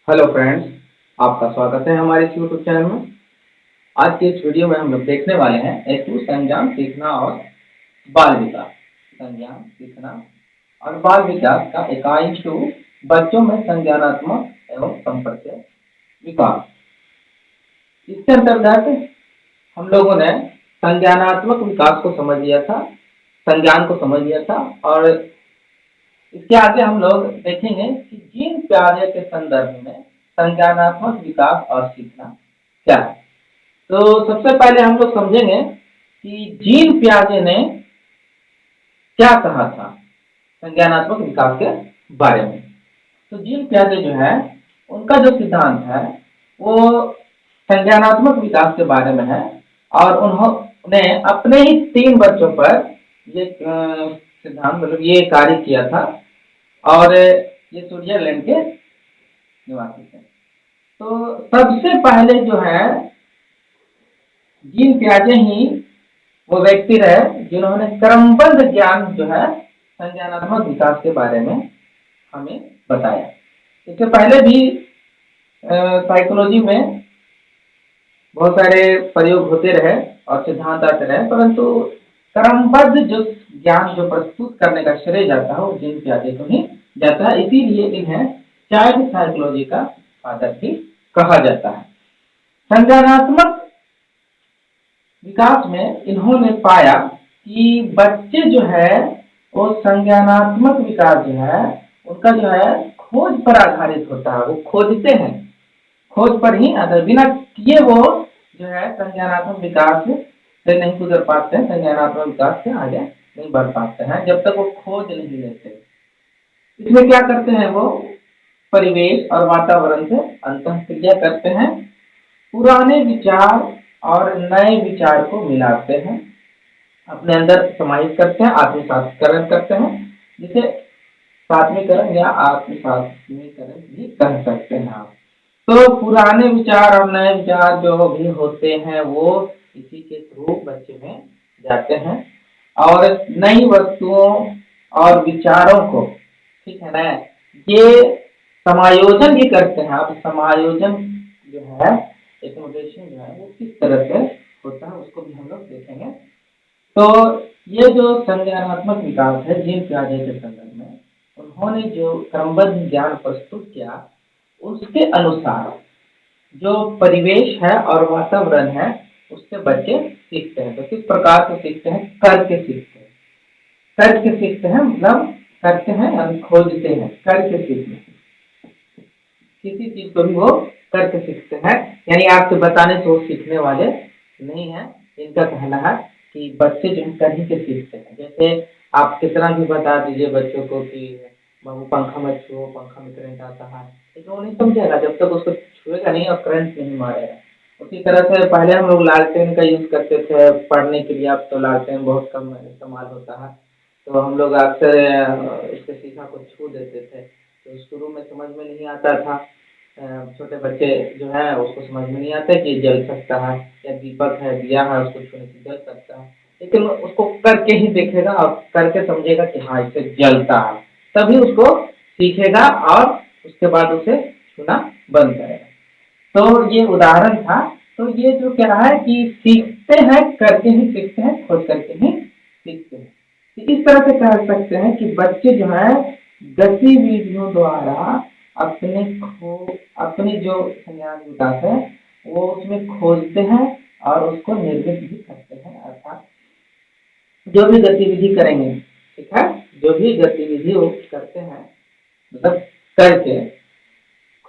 Hello friends, आपका स्वागत है हमारे इस यूट्यूब चैनल में। आज के इस वीडियो में हम लोग देखने वाले हैं हेतु संज्ञान सीखना और बाल विकास। संज्ञान सीखना और बाल विकास का इकाई 2 बच्चों में संज्ञानात्मक एवं संपर्क विकास। इसके अंतर्गत हम लोगों ने संज्ञानात्मक विकास को समझ लिया था, संज्ञान को समझ लिया था और इसके आगे हम लोग देखेंगे कि जीन प्याजे के संदर्भ में संज्ञानात्मक विकास और सीखना क्या है। तो सबसे पहले हम लोग समझेंगे कि जीन प्याजे ने क्या कहा था संज्ञानात्मक विकास के बारे में। तो जीन प्याजे जो है उनका जो सिद्धांत है वो संज्ञानात्मक विकास के बारे में है और उन्होंने अपने ही 3 बच्चों पर ये सिद्धांत मतलब ये कार्य किया था और ये स्विट्जरलैंड के निवासी थे। तो सबसे पहले जो है जीन प्याजे ही वो व्यक्ति रहे जिन्होंने क्रमबद्ध ज्ञान जो है संज्ञानात्मक विकास के बारे में हमें बताया। इससे पहले भी साइकोलॉजी में बहुत सारे प्रयोग होते रहे और सिद्धांत आते रहे, परंतु क्रमबद्ध जो ज्ञान जो प्रस्तुत करने का श्रेय जाता है वो जीन प्याजे को ही जाता है। इसीलिए इन्हें चाइल्ड साइकोलॉजी का फादर भी कहा जाता है। संज्ञानात्मक विकास में इन्होंने पाया कि बच्चे जो है वो संज्ञानात्मक विकास जो है उनका जो है खोज पर आधारित होता है। वो खोजते हैं, खोज पर ही आधार, बिना किए वो जो है संज्ञानात्मक विकास से नहीं गुजर पाते हैं, संज्ञानात्मक विकास से आगे नहीं बढ़ पाते हैं जब तक वो खोज नहीं लेते। इसमें क्या करते हैं, वो परिवेश और वातावरण से अंतःक्रिया करते हैं, पुराने विचार और नए विचार को मिलाते हैं, अपने अंदर समाहित करते हैं, आत्मसात्करण करते हैं, जिसे सात्मीकरण या आत्मसात्मीकरण भी कह सकते हैं आप। तो पुराने विचार और नए विचार जो भी होते हैं वो इसी के थ्रू बच्चे में जाते हैं और नई वस्तुओं और विचारों को, ठीक है ना, ये समायोजन भी करते हैं। आप समायोजन जो है एकोमोडेशन जो है वो किस तरह से होता है उसको भी हम लोग देखेंगे। तो ये जो संज्ञानात्मक विकास है जीन प्याजे के संदर्भ में उन्होंने जो क्रमबद्ध ज्ञान प्रस्तुत किया उसके अनुसार जो परिवेश है और वातावरण है उससे बच्चे सीखते हैं। तो किस प्रकार से सीखते हैं, करके सीखते हैं। करके सीखते हैं मतलब करते हैं यानी खोजते हैं, करके सीखते हैं। किसी चीज को भी वो करके सीखते हैं, यानी आपके बताने से वो सीखने वाले नहीं है। इनका कहना है कि बच्चे जो कर ही के सीखते हैं। जैसे आप कितना भी बता दीजिए बच्चों को कि बाबू पंखा मत छुओ, पंखा में करंट आता है, लेकिन वो नहीं समझेगा जब तक उसको छुएगा नहीं और करंट नहीं मारेगा। उसी तरह से पहले हम लोग लालटेन का यूज करते थे पढ़ने के लिए, अब तो लालटेन बहुत कम इस्तेमाल होता है। तो हम लोग अक्सर उसके शीशा को छू देते थे। तो शुरू में समझ में नहीं आता था, छोटे बच्चे जो है उसको समझ में नहीं आता कि जल सकता है या दीपक है, दिया है, उसको छूने से जल सकता है। लेकिन उसको करके ही देखेगा और करके समझेगा कि हाँ इससे जलता है, तभी उसको सीखेगा और उसके बाद उसे छूना बंद करेगा। तो ये उदाहरण था। तो ये जो क्या है कि सीखते हैं, करके ही सीखते हैं, खोज करके ही सीखते हैं। तो इस तरह से कह सकते हैं कि बच्चे जो है गतिविधियों द्वारा अपने जो संज्ञान विकास है वो उसमें खोजते हैं और उसको निर्मित भी करते हैं। अर्थात जो भी गतिविधि करेंगे, ठीक है, जो भी गतिविधि वो करते हैं मतलब करके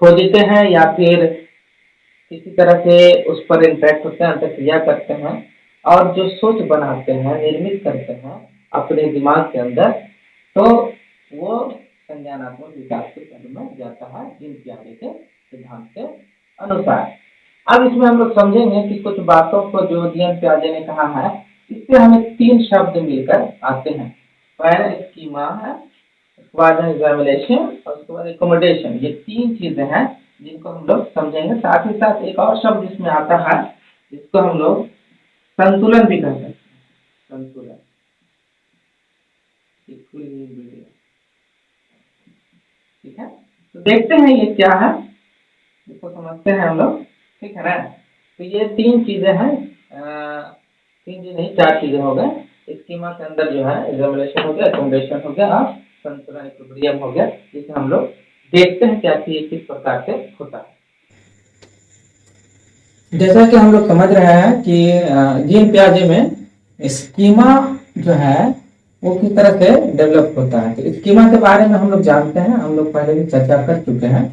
खोजते हैं या फिर किसी तरह से उस पर इंटरेक्ट होते हैं, अंतःक्रिया करते हैं और जो सोच बनाते हैं, निर्मित करते हैं अपने दिमाग के अंदर, तो वो संज्ञानात्मक विकास के चरण में जाता है जीन प्याजे के सिद्धांत के अनुसार। अब इसमें हम लोग समझेंगे कि कुछ बातों को जो जीन प्याजे ने कहा है इससे हमें 3 शब्द मिलकर आते हैं। पहला स्कीमा है, उसके बाद एग्जामिनेशन और उसके बाद एकोमोडेशन। ये 3 चीजें हैं जिनको हम लोग समझेंगे। साथ ही साथ एक और शब्द इसमें आता है जिसको हम लोग संतुलन भी कर सकते हैं। संतुलन, ठीक है। तो देखते हैं ये क्या है। इसको समझते हैं हम लोग, ठीक है ना। तो ये तीन चीजें हैं, तीन चीज नहीं, चार चीजें हो गए। स्कीमा के अंदर जो है एग्जामिनेशन हो गया, अकोमोडेशन हो गया और संतुलन इक्विलिब्रियम हो गया, जिसे हम लोग देखते हैं क्या ये किस प्रकार से होता है। जैसा कि हम लोग समझ रहे हैं कि जीन पियाजे में स्कीमा जो है वो किस तरह से डेवलप होता है। तो स्कीमा के बारे में हम लोग जानते हैं, हम लोग पहले भी चर्चा कर चुके हैं,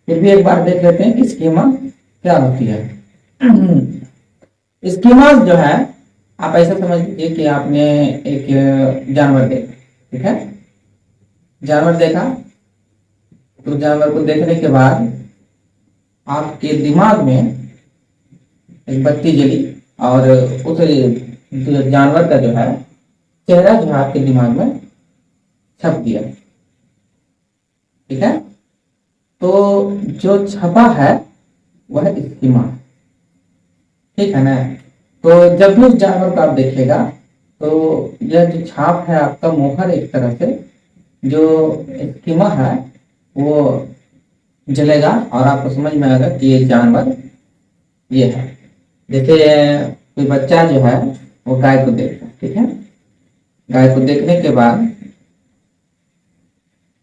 फिर भी एक बार देख लेते हैं कि स्कीमा क्या होती है। स्कीमा जो है, आप ऐसा समझ लीजिए कि आपने एक जानवर देखा, ठीक है, जानवर देखा, तो जानवर को देखने के बाद आपके दिमाग में एक बत्ती जली और उस जानवर का जो है चेहरा जो है आपके दिमाग में छप गया, ठीक है। तो जो छपा है वह स्कीमा, ठीक है ना। तो जब भी उस जानवर को आप देखेगा तो यह जो छाप है आपका मोहर, एक तरह से जो स्कीमा है वो जलेगा और आपको समझ में आएगा कि ये जानवर ये है। जैसे कोई बच्चा जो है वो गाय को देखता है, ठीक है, गाय को देखने के बाद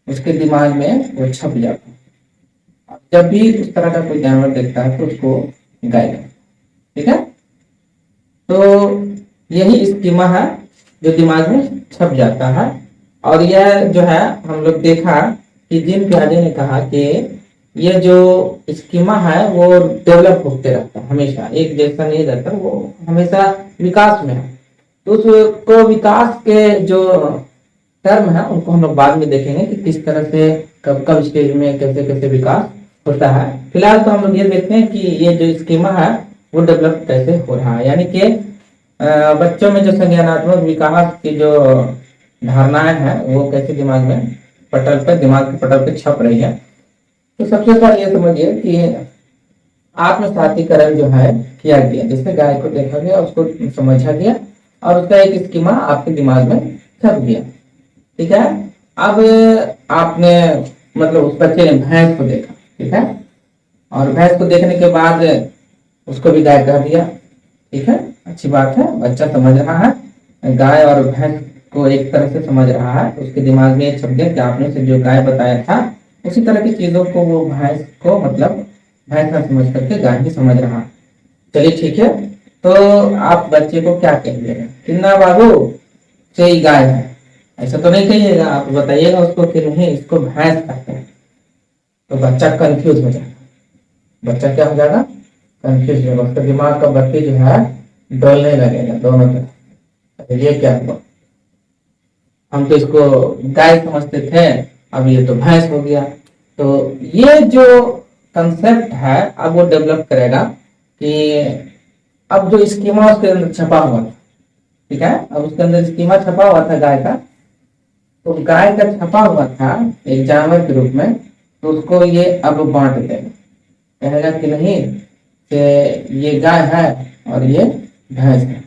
उसके दिमाग में वो छप जाता है। जब भी उस तरह का कोई जानवर देखता है तो उसको गाय कहता है, ठीक है। तो यही स्कीमा है जो दिमाग में छप जाता है। और यह जो है हम लोग देखा कि जीन पियाजे ने कहा कि ये जो स्कीमा है वो डेवलप होते रहता है, हमेशा एक जैसा नहीं रहता, वो हमेशा विकास में है। तो उसको विकास के जो टर्म है उनको हम लोग बाद में देखेंगे कि किस तरह से कब कब स्टेज में कैसे कैसे विकास होता है। फिलहाल तो हम लोग ये देखते हैं कि ये जो स्कीमा है वो डेवलप कैसे हो रहा है, यानी कि बच्चों में जो संज्ञानात्मक विकास की जो धारणाएं हैं वो कैसे दिमाग में दिमाग के पटल पे छप रही है। तो सबसे पहले ये समझिए कि आत्मसातीकरण जो है किया गया, जिससे गाय को देखा गया, उसको समझा गया और उसका एक स्कीमा आपके दिमाग में छप गया, ठीक है। अब आपने मतलब उस बच्चे ने भैंस को देखा, ठीक है, और भैंस को देखने के बाद उसको भी गाय कह दिया, ठीक है, अच्छी बात है, बच्चा समझ रहा है, गाय और भैंस को एक तरह से समझ रहा है। तो उसके दिमाग में छप गया कि आपने उसे जो गाय बताया था उसी तरह की चीजों को वो भैंस को मतलब भैंस ना समझ करके गाय ही समझ रहा है। चलिए ठीक है, तो आप बच्चे को क्या कहिएगा, किन्ना बाबू सही गाय है, ऐसा तो नहीं कहिएगा, आप बताइएगा उसको कि नहीं इसको भैंस कहते हैं। तो बच्चा कंफ्यूज हो जाएगा, बच्चा क्या हो जाएगा, कंफ्यूज हो जाएगा, उसका दिमाग का बत्ती जो है डोलने लगेगा दोनों तरफ। ये क्या हुआ, हम तो इसको गाय समझते थे, अब ये तो भैंस हो गया। तो ये जो कंसेप्ट है अब वो डेवलप करेगा कि अब जो स्कीमा उसके अंदर छपा हुआ था, ठीक है, अब उसके अंदर स्कीमा छपा हुआ था गाय का, तो गाय का छपा हुआ था एक जानवर के रूप में, तो उसको ये अब बांट देगा, कहेगा कि नहीं कि ये गाय है और ये भैंस है,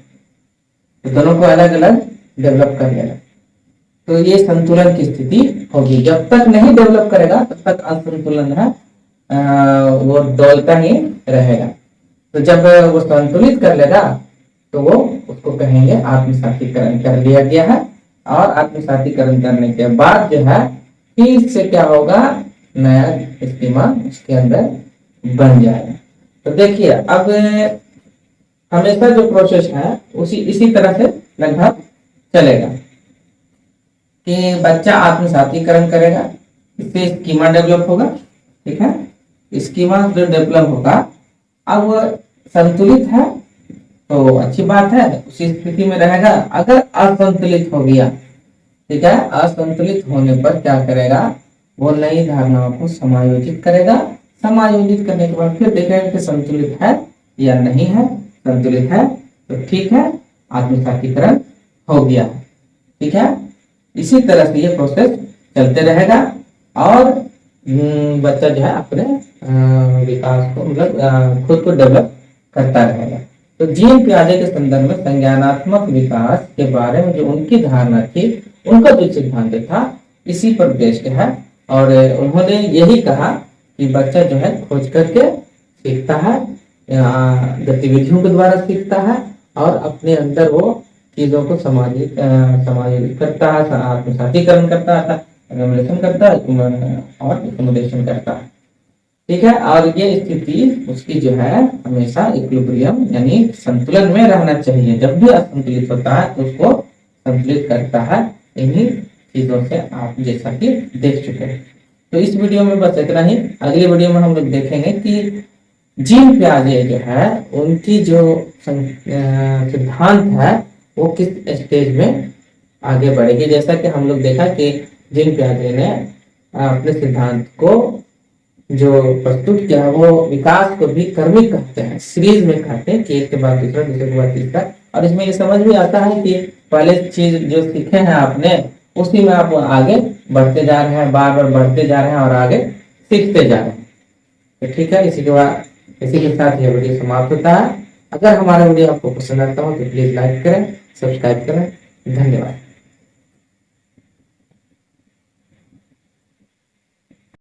तो दोनों को अलग अलग डेवलप कर लेगा। तो ये संतुलन की स्थिति होगी। जब तक नहीं डेवलप करेगा तब तक असंतुलन है, वो डोलता ही रहेगा। तो जब वो संतुलित कर लेगा तो वो उसको कहेंगे आत्मसातीकरण कर लिया गया है। और आत्मसातीकरण करने के बाद जो है फिर से क्या होगा, नया स्कीमा उसके अंदर बन जाएगा। तो देखिए अब हमेशा जो प्रोसेस है उसी इसी तरह से लगभग चलेगा कि बच्चा आत्मसातीकरण करेगा, इससे स्कीमा डेवलप होगा, ठीक है, स्कीमा जो डेवलप होगा अब वो संतुलित है तो अच्छी बात है, उसी स्थिति में रहेगा। अगर असंतुलित हो गया, ठीक है, असंतुलित होने पर क्या करेगा, वो नई धारणाओं को समायोजित करेगा, समायोजित करने के बाद फिर देखेगा कि संतुलित है या नहीं है, संतुलित है तो ठीक है, आत्मसातीकरण हो गया, ठीक है। इसी तरह से ये प्रोसेस चलते रहेगा और बच्चा जो है अपने विकास को मतलब खुद को डेवलप करता रहेगा। तो जीन पियाजे के संदर्भ में संज्ञानात्मक विकास के बारे में जो उनकी धारणा थी, उनका जो सिद्धांत था इसी पर बेस्ड है। और उन्होंने यही कहा कि बच्चा जो है खोज करके सीखता है, गतिविधियों के द्वारा सीखता है और अपने अंदर वो चीजों को समायोजित करता है, आत्मसातीकरण करता है, एनिमेशन करता है और एक्कोमोडेशन करता है। ठीक है, और ये स्थिति उसकी जो है हमेशा इक्विलिब्रियम यानी संतुलन में रहना चाहिए। जब भी असंतुलित होता है तो उसको संतुलित करता है। इन्हीं चीजों से आप जैसा कि देख चुके हैं। तो इस वीडियो में बस इतना ही। अगली वीडियो में हम लोग देखेंगे कि जीन पियाजे जो है उनकी जो सिद्धांत है वो किस स्टेज में आगे बढ़ेगी। जैसा कि हम लोग देखा कि जीन पियाजे ने अपने सिद्धांत को जो प्रस्तुत किया वो विकास को भी क्रमिक कहते हैं, सीरीज में कहते हैं कि एक के बाद दूसरा, दूसरे के बाद तीसरा। और इसमें ये समझ भी आता है कि पहले चीज जो सीखे हैं आपने उसी में आप आगे बढ़ते जा रहे हैं, बार बार बढ़ते जा रहे हैं और आगे सीखते जा रहे हैं। तो ठीक है, इसी के साथ यह वीडियो समाप्त होता है। अगर हमारा वीडियो आपको पसंद आता हो तो प्लीज लाइक करें, सब्सक्राइब करें। धन्यवाद।